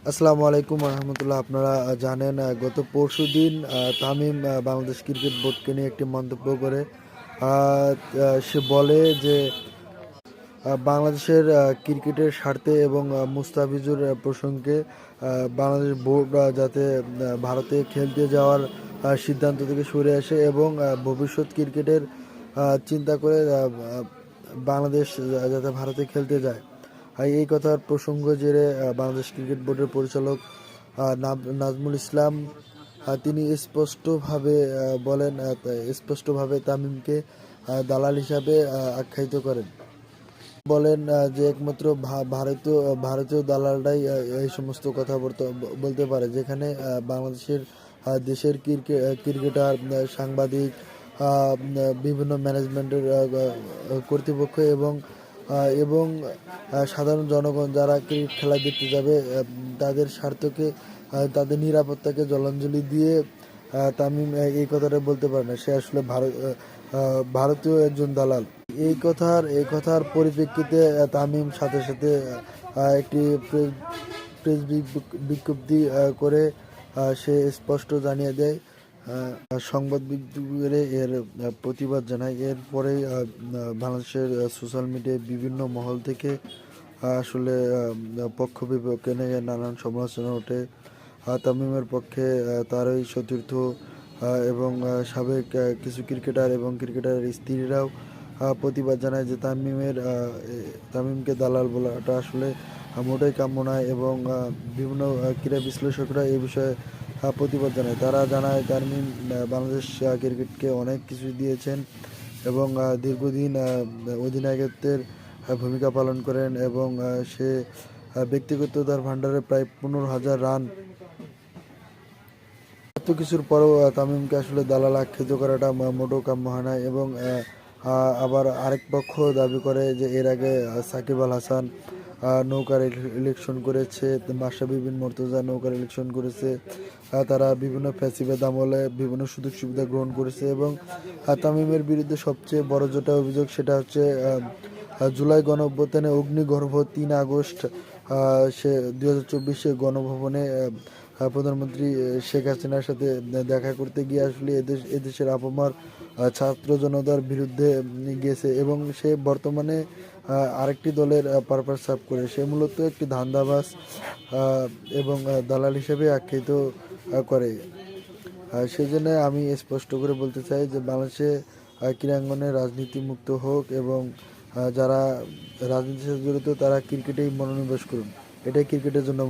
আসসালামু আলাইকুম রহমতুল্লাহ। আপনারা জানেন গত পরশুদিন তামিম বাংলাদেশ ক্রিকেট বোর্ডকে নিয়ে একটি মন্তব্য করে সে বলে যে বাংলাদেশের ক্রিকেটের স্বার্থে এবং মুস্তাফিজুর প্রসঙ্গে বাংলাদেশ বোর্ড যাতে ভারতে খেলতে যাওয়ার সিদ্ধান্ত থেকে সরে আসে এবং ভবিষ্যৎ ক্রিকেটের চিন্তা করে বাংলাদেশ যাতে ভারতে খেলতে যায়। এই কথার প্রসঙ্গ জেরে বাংলাদেশ ক্রিকেট বোর্ডের পরিচালক নাজমুল ইসলাম তিনি স্পষ্টভাবে তামিমকে দালাল হিসাবে আখ্যায়িত করেন। বলেন যে একমাত্র ভারতীয় দালালরাই এই সমস্ত কথা বলতে পারে, যেখানে বাংলাদেশের দেশের ক্রিকেটার, সাংবাদিক, বিভিন্ন ম্যানেজমেন্টের কর্তৃপক্ষ এবং সাধারণ জনগণ যারা ক্রিকেট খেলা দেখতে যাবে তাদের স্বার্থকে, তাদের নিরাপত্তাকে জলাঞ্জলি দিয়ে তামিম এই কথাটা বলতে পারে না। সে আসলে ভারতীয় একজন দালাল। এই কথার পরিপ্রেক্ষিতে তামিম সাথে সাথে একটি প্রেস বিজ্ঞপ্তি করে সে স্পষ্ট জানিয়ে দেয়, সংবাদ বিজ্ঞপ্তি এর প্রতিবাদ জানায়। এরপরেই বাংলাদেশের সোশ্যাল মিডিয়ায় বিভিন্ন মহল থেকে আসলে পক্ষ বিপক্ষে নিয়ে নানান সমালোচনা ওঠে। তামিমের পক্ষে তারই সতীর্থ এবং সাবেক কিছু ক্রিকেটার এবং ক্রিকেটারের স্ত্রীরাও প্রতিবাদ জানায় যে তামিমকে দালাল বলাটা আসলে মোটেই কাম্য নয় এবং বিভিন্ন ক্রীড়া বিশ্লেষকরা এই বিষয়ে প্রতিবাদ জানায়। তারা জানায় তামিম বাংলাদেশ ক্রিকেটকে অনেক কিছু দিয়েছেন এবং দীর্ঘদিন অধিনায়কত্বের ভূমিকা পালন করেন এবং সে ব্যক্তিগত তার ভান্ডারে প্রায় 15,000 রান। এত কিছুর পরেও তামিমকে আসলে দালাল আখ্যায়িত করাটা মোটেও কাম্য হয় না এবং আবার আরেক পক্ষ দাবি করে যে এর আগে সাকিব আল হাসান নৌকার ইলেকশন করেছে, মাশরাফি বিন মুর্তজা নৌকার ইলেকশন করেছে, তারা বিভিন্ন ফ্যাসিবাদ আমলে বিভিন্ন সুযোগ সুবিধা গ্রহণ করেছে এবং তামিমের বিরুদ্ধে সবচেয়ে বড় যেটা অভিযোগ সেটা হচ্ছে জুলাই গণঅভ্যুত্থানে অগ্নিগর্ভ 3 আগস্ট সে 2024 গণভবনে প্রধানমন্ত্রী শেখ হাসিনার সাথে দেখা করতে গিয়ে আসলে এদেশের আপামর ছাত্র জনতার বিরুদ্ধে গিয়েছে এবং সে বর্তমানে আরেকটি দলের পারপাস সার্ভ করে। সে মূলত একটি ধান্দাবাজ এবং দালাল হিসেবে আখ্যায়িত করে। সেই জন্য আমি স্পষ্ট করে বলতে চাই যে বাংলাদেশে ক্রীড়াঙ্গনে রাজনীতি মুক্ত হোক এবং যারা রাজনীতির সাথে জড়িত তারা ক্রিকেটেই মনোনিবেশ করুন। এটাই ক্রিকেটের জন্য